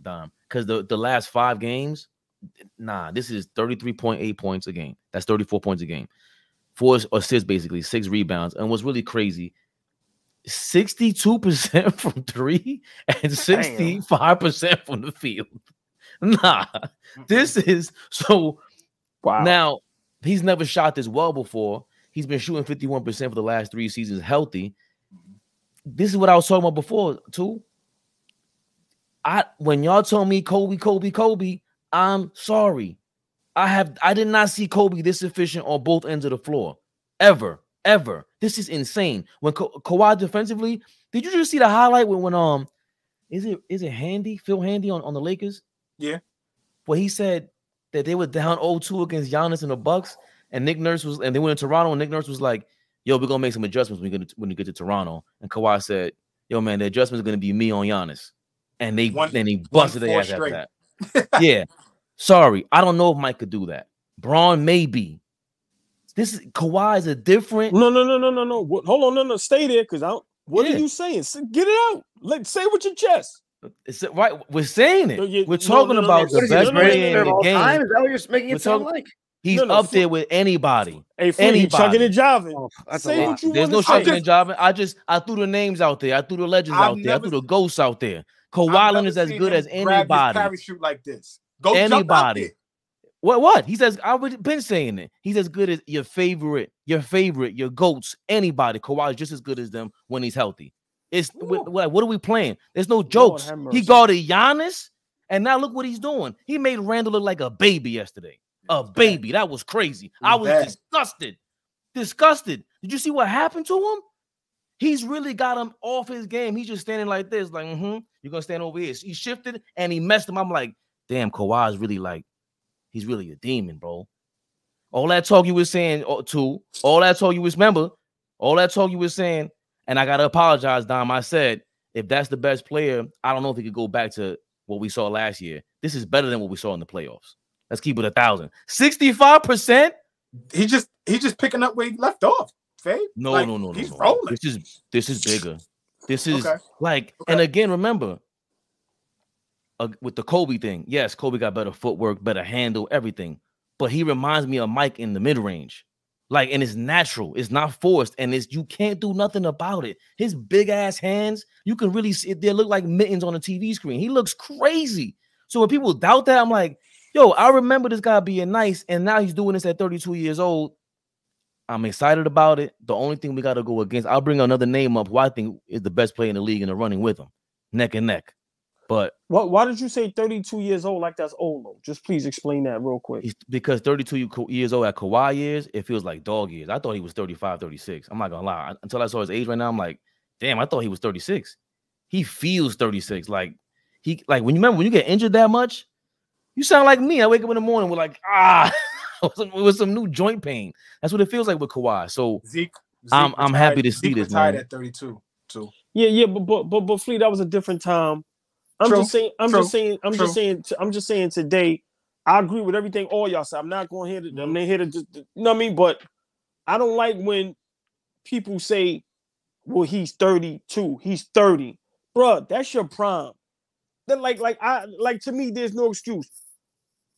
Dom, because the last 5 games, nah, this is 33.8 points a game. That's 34 points a game. 4 assists, basically 6 rebounds. And what's really crazy, 62% from 3 and 65% from the field. Nah, this is so. Wow. Now, he's never shot this well before. He's been shooting 51% for the last 3 seasons healthy. This is what I was talking about before, too. When y'all told me Kobe, I'm sorry. I did not see Kobe this efficient on both ends of the floor. Ever. This is insane. When Kawhi defensively, did you just see the highlight when is it Handy, Phil Handy on the Lakers? Yeah. Where he said that they were down 0-2 against Giannis and the Bucks, and Nick Nurse and they went to Toronto, and Nick Nurse was like, yo, we're gonna make some adjustments when you get to Toronto. And Kawhi said, yo, man, the adjustments are gonna be me on Giannis. And he busted their ass after that. Yeah. Sorry. I don't know if Mike could do that. Braun maybe. Kawhi is a different. No. Hold on, no. Stay there, because what are you saying? Get it out. Say it with your chest. It's right. We're saying it. We're talking about the best player in the game. Is that what you're making it sound like? He's up there with anybody. Hey, anybody. Chugging and jiving. Oh, that's say a what you There's no chugging and jiving. I threw the names out there. I threw the legends out there. I threw the ghosts out there. Kawhi Leonard is as good as anybody. Parachute like this. Go anybody. What? He says, I've been saying it. He's as good as your favorite, your GOATs, anybody. Kawhi is just as good as them when he's healthy. What are we playing? There's no jokes. He guarded Giannis, and now look what he's doing. He made Randall look like a baby yesterday. A baby. That was crazy. I was disgusted. Did you see what happened to him? He's really got him off his game. He's just standing like this, like, you're going to stand over here. He shifted, and he messed him. I'm like, damn, Kawhi is really like, he's really a demon, bro. All that talk you were saying, all that talk you was saying, and I got to apologize, Dom. I said, if that's the best player, I don't know if he could go back to what we saw last year. This is better than what we saw in the playoffs. Let's keep it 1,000. 65%? He just picking up where he left off. Fabe? No. He's rolling. This is bigger. This is and again, remember, with the Kobe thing, yes, Kobe got better footwork, better handle, everything. But he reminds me of Mike in the mid-range. And it's natural. It's not forced. And you can't do nothing about it. His big-ass hands, you can really see they look like mittens on a TV screen. He looks crazy. So when people doubt that, I'm like, yo, I remember this guy being nice, and now he's doing this at 32 years old. I'm excited about it. The only thing we got to go against, I'll bring another name up who I think is the best player in the league and they're running with him, neck and neck. But why did you say 32 years old like that's old, though? Just please explain that real quick. Because 32 years old at Kawhi years, it feels like dog years. I thought he was 35, 36. I'm not going to lie. Until I saw his age right now, I'm like, damn, I thought he was 36. He feels 36. When you get injured that much, you sound like me. I wake up in the morning with with some new joint pain. That's what it feels like with Kawhi. So Zeke I'm happy to see this, man. At 32 too. Yeah, but Fleet, that was a different time. I'm just saying today, I agree with everything all y'all say. I'm not going here to, I'm not here to just, you know what I mean? But I don't like when people say, well, he's 32, he's 30. Bruh, that's your prime. Then to me, there's no excuse.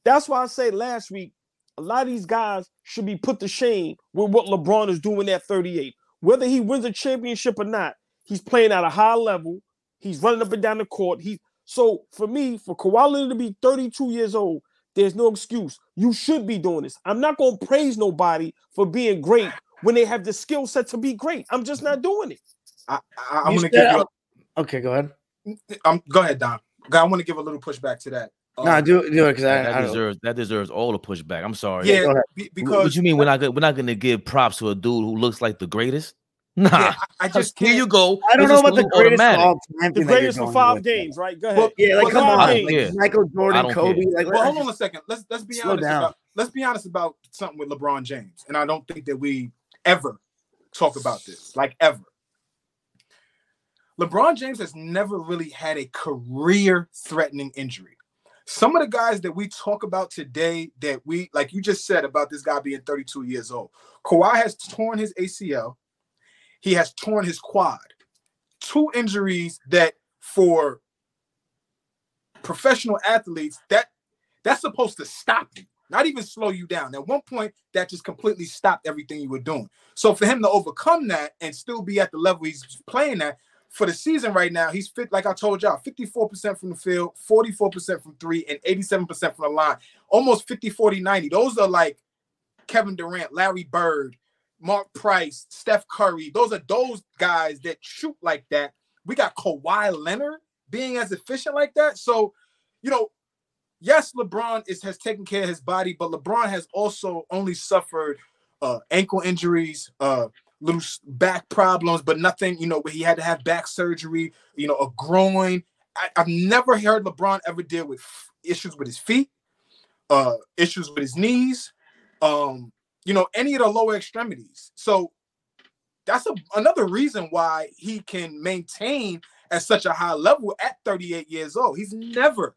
That's why I said last week, a lot of these guys should be put to shame with what LeBron is doing at 38. Whether he wins a championship or not, he's playing at a high level. He's running up and down the court. So for me, for Kawhi Leonard to be 32 years old, there's no excuse. You should be doing this. I'm not going to praise nobody for being great when they have the skill set to be great. I'm just not doing it. I'm going to give you okay, go ahead. Go ahead, Don. I want to give a little pushback to that. No, do it because that deserves all the pushback. I'm sorry. Yeah, because what you mean we're not going to give props to a dude who looks like the greatest? Nah, yeah, I just can't. Here you go. I don't know about the greatest of all time. The greatest for 5 games, right? Go ahead. Well, yeah, come on, Michael Jordan, Kobe. Hold on a second. Let's be honest. Let's be honest about something with LeBron James, and I don't think that we ever talk about this, like ever. LeBron James has never really had a career-threatening injury. Some of the guys that we talk about today that we, like you just said about this guy being 32 years old, Kawhi has torn his ACL. He has torn his quad. 2 injuries that for professional athletes, that's supposed to stop you, not even slow you down. At one point, that just completely stopped everything you were doing. So for him to overcome that and still be at the level he's playing at for the season right now, he's fit, like I told y'all, 54% from the field, 44% from three, and 87% from the line. Almost 50, 40, 90. Those are like Kevin Durant, Larry Bird, Mark Price, Steph Curry. Those are those guys that shoot like that. We got Kawhi Leonard being as efficient like that. So, you know, yes, LeBron has taken care of his body, but LeBron has also only suffered ankle injuries, little back problems, but nothing, you know, where he had to have back surgery, you know, a groin. I've never heard LeBron ever deal with issues with his feet, issues with his knees, you know, any of the lower extremities. So that's another reason why he can maintain at such a high level at 38 years old. He's never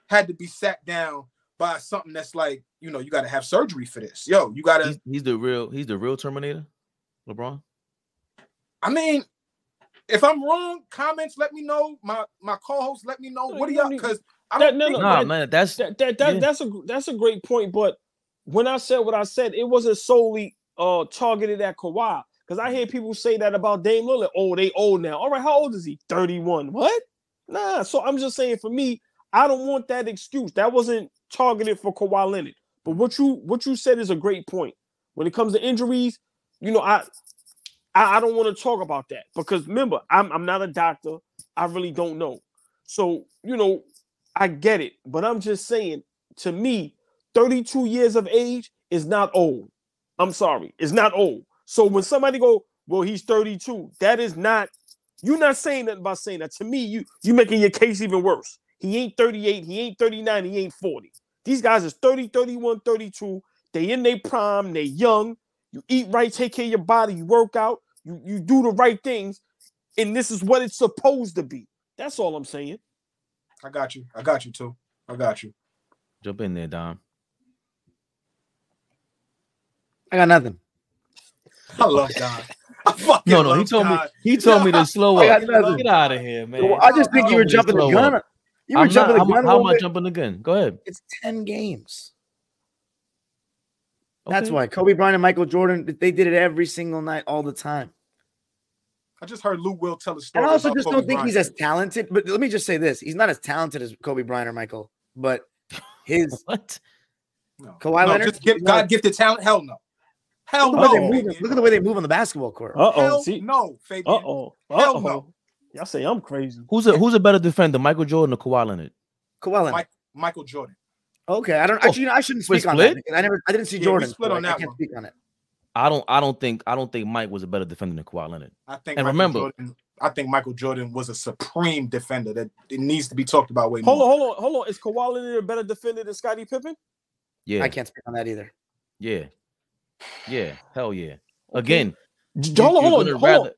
had to be sat down by something that's like, you know, you got to have surgery for this. Yo, you got to. He's the real Terminator, LeBron. I mean, if I'm wrong, comments, let me know. My co-host, let me know. What do y'all? Because that's a great point. But when I said what I said, it wasn't solely targeted at Kawhi. Because I hear people say that about Dame Lillard. Oh, they old now. All right, how old is he? 31. What? Nah. So I'm just saying, for me, I don't want that excuse. That wasn't targeted for Kawhi Leonard. But what you said is a great point. When it comes to injuries, you know, I don't want to talk about that because remember, I'm not a doctor. I really don't know. So, you know, I get it. But I'm just saying, to me, 32 years of age is not old. I'm sorry. It's not old. So when somebody go, well, he's 32, that is not, you're not saying that by saying that. To me, you making your case even worse. He ain't 38, he ain't 39, he ain't 40. These guys is 30, 31, 32. They in their prime, they young. You eat right, take care of your body, you work out, you do the right things, and this is what it's supposed to be. That's all I'm saying. I got you. I got you too. I got you. Jump in there, Dom. I got nothing. I love God. No, he told me to slow up. Get out of here, man. Well, I just think you were jumping the gun. You were jumping the gun. How am I jumping the gun? Go ahead. It's 10 games. Okay. That's why Kobe Bryant and Michael Jordan, they did it every single night, all the time. I just heard Lou Will tell a story. And I also just don't think he's as talented. But let me just say this: he's not as talented as Kobe Bryant or Michael. But his what? Kawhi Leonard, just God-gifted talent. Hell no. Hell no. Look at the way they move on the basketball court. No, Fabian. Hell no. Y'all say I'm crazy. Who's a better defender, Michael Jordan or Kawhi Leonard? Kawhi Leonard. Michael Jordan. Okay, I don't actually. I shouldn't speak on that because I didn't see Jordan. Split on that I can't speak on it. I don't think Mike was a better defender than Kawhi Leonard. I think Michael Jordan was a supreme defender that it needs to be talked about way more. Hold on. Is Kawhi Leonard a better defender than Scottie Pippen? Yeah, I can't speak on that either. Yeah, hell yeah. Again, hold on.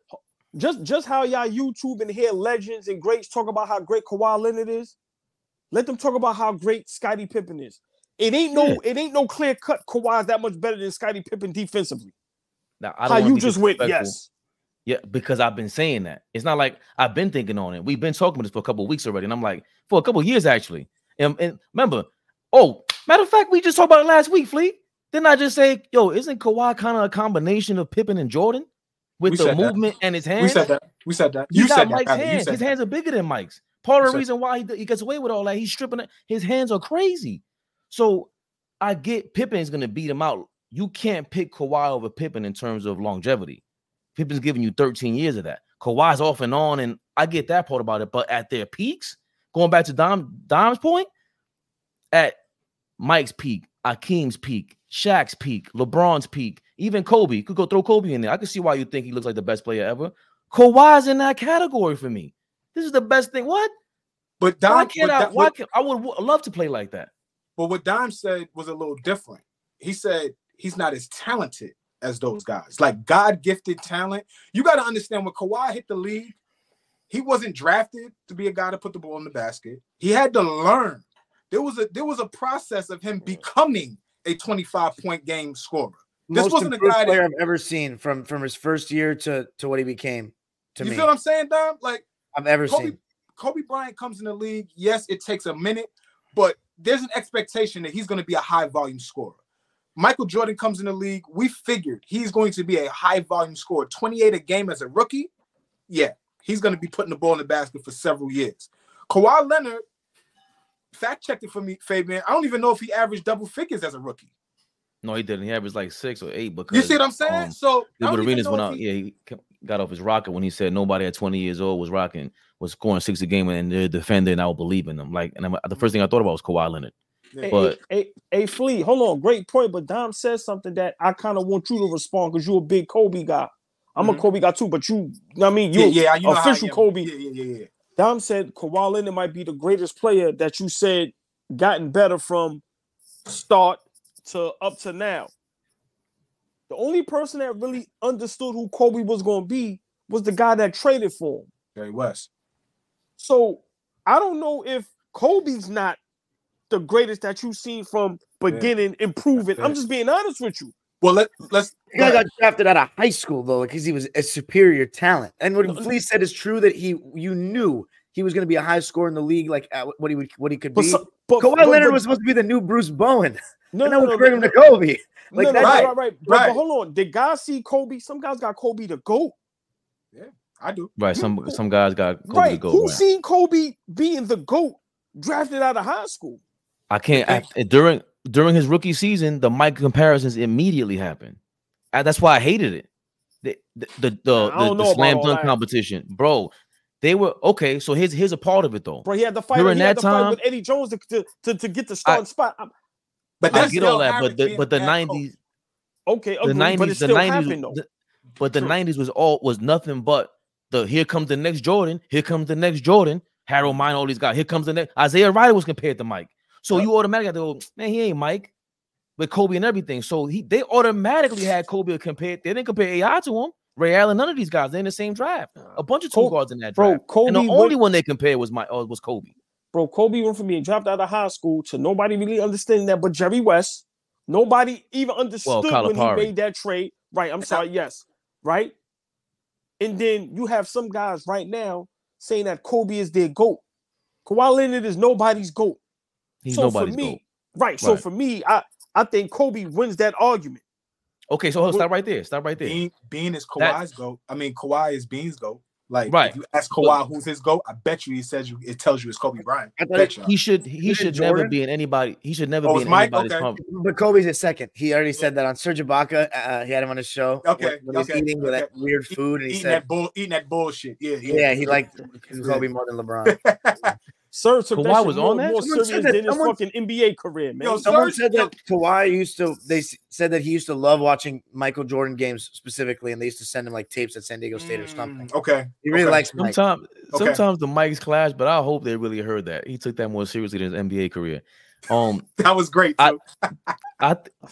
Just how y'all YouTube and hear legends and greats talk about how great Kawhi Leonard is. Let them talk about how great Scottie Pippen is. It ain't no clear cut. Kawhi is that much better than Scottie Pippen defensively. Now, I don't how you just went yes. Yeah, because I've been saying that. It's not like I've been thinking on it. We've been talking about this for a couple of weeks already, and I'm like, for a couple of years actually. And remember, matter of fact, we just talked about it last week, Fleet. Didn't I just say, yo, isn't Kawhi kind of a combination of Pippen and Jordan with the movement and his hands? We said that. You said Mike's hands. His hands are bigger than Mike's. Part of the reason why he gets away with all that, he's stripping it. His hands are crazy. So I get Pippen's going to beat him out. You can't pick Kawhi over Pippen in terms of longevity. Pippen's giving you 13 years of that. Kawhi's off and on, and I get that part about it. But at their peaks, going back to Dom's point, at Mike's peak, Akeem's peak, Shaq's peak, LeBron's peak, even Kobe. You could go throw Kobe in there. I can see why you think he looks like the best player ever. Kawhi's in that category for me. This is the best thing. What? But Dom, I would love to play like that. But what Dom said was a little different. He said he's not as talented as those guys. Like God-gifted talent. You got to understand, when Kawhi hit the league, he wasn't drafted to be a guy to put the ball in the basket. He had to learn. There was a process of him becoming a 25-point game scorer. This wasn't a guy player I've ever seen from his first year to what he became. You feel what I'm saying, Dom? Like I've ever seen. Kobe Bryant comes in the league, yes, it takes a minute, but there's an expectation that he's going to be a high-volume scorer. Michael Jordan comes in the league, we figured he's going to be a high-volume scorer. 28 a game as a rookie, yeah, he's going to be putting the ball in the basket for several years. Kawhi Leonard, fact-checked it for me, Fabian. I don't even know if he averaged double figures as a rookie. No, he didn't. He averaged like 6 or 8. Because you see what I'm saying? So the arenas went out. Yeah, he got off his rocker when he said nobody at 20 years old was scoring 6 a game, and they're defending. And I would believe in them. Like, and the first thing I thought about was Kawhi Leonard. Yeah. But hey, Flea, hold on, great point. But Dom says something that I kind of want you to respond because you're a big Kobe guy. I'm a Kobe guy too, but you know what I mean, you're official Kobe. Yeah. Dom said Kawhi Leonard might be the greatest player that you said gotten better from start to up to now. The only person that really understood who Kobe was going to be was the guy that traded for him. Jerry West. So I don't know if Kobe's not the greatest that you've seen from beginning improving. I'm just being honest with you. Well, let's. The guy got drafted out of high school though, because he was a superior talent. And what Flea said is true that you knew he was going to be a high scorer in the league, like what he could be. But Kawhi Leonard was supposed to be the new Bruce Bowen. No, him to Kobe. Like right. But hold on, did guys see Kobe? Some guys got Kobe the GOAT. Yeah, I do. Right, some guys got Kobe the GOAT. Who seen Kobe being the GOAT drafted out of high school? I can't. During his rookie season, the Mike comparisons immediately happened. That's why I hated it. The slam dunk competition, bro. They were okay. So here's a part of it though. Bro, he had to fight. He had to fight with Eddie Jones to get the starting spot. But I get all that. But the 90s. Okay, the 90s. But it still happened though. But the 90s was nothing but here comes the next Jordan. Here comes the next Jordan. Harold Mine, all these guys. Here comes the next. Isaiah Ryder was compared to Mike. So you automatically have to go, man, he ain't Mike with Kobe and everything. So they automatically had Kobe compared. They didn't compare AI to him. Ray Allen, none of these guys. They're in the same draft. A bunch of two guards in that draft. Kobe, and the only one they compared was Kobe. Bro, Kobe went from being dropped out of high school to nobody really understanding that but Jerry West. Nobody even understood when he made that trade. Right, I'm sorry, yes. Right? And then you have some guys right now saying that Kobe is their GOAT. Kawhi Leonard is nobody's GOAT. He's nobody's GOAT. Right. So for me, I think Kobe wins that argument. Okay, so stop right there. Bean is Kawhi's GOAT. I mean, Kawhi is Bean's GOAT. Like, right. If you ask Kawhi who's his GOAT, I bet you it tells you it's Kobe Bryant. He should never be in anybody. He should never be in anybody's conversation. But Kobe's his second. He already said that on Serge Ibaka. He had him on his show. Okay. When he was eating with that weird food, and he said eating that bullshit. Yeah, he liked Kobe more than LeBron. Serge took Kawhi was on that? More serious than his fucking NBA career, man. Someone said that Kawhi they said that he used to love watching Michael Jordan games specifically, and they used to send him like tapes at San Diego State or something. Okay. He really likes Mike. Sometimes the mics clash, but I hope they really heard that. He took that more seriously than his NBA career. That was great, too.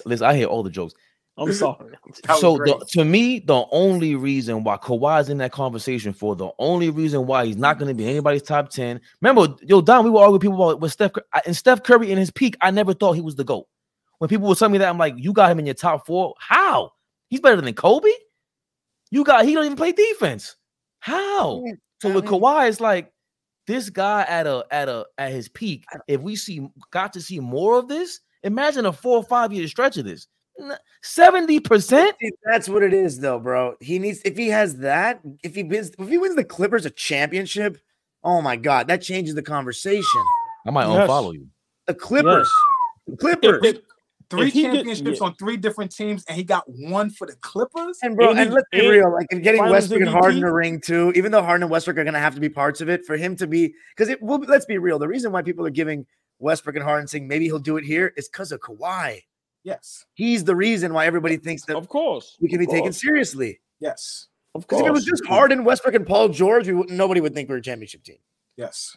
Listen, I hear all the jokes. I'm sorry. So to me, the only reason why Kawhi's in that conversation the only reason why he's not going to be anybody's top 10. Remember, Don, we were arguing with people about with Steph Curry in his peak. I never thought he was the GOAT. When people would tell me that, I'm like, you got him in your top 4. How? He's better than Kobe? He don't even play defense. How? So with Kawhi, it's like this guy at his peak. If we got to see more of this, imagine a 4 or 5 year stretch of this. 70%. That's what it is, though, bro. He needs if he has that. If he wins the Clippers a championship, oh my God, that changes the conversation. I might unfollow you. The Clippers, three championships on 3 different teams, and he got 1 for the Clippers. And bro, and let's be real, like getting Westbrook and Harden a ring too. Even though Harden and Westbrook are going to have to be parts of it, for him to be let's be real. The reason why people are giving Westbrook and Harden saying maybe he'll do it here is because of Kawhi. Yes. He's the reason why everybody thinks that of course we can be taken seriously. Yes. Of course. If it was just Harden, Westbrook, and Paul George, nobody would think we're a championship team. Yes.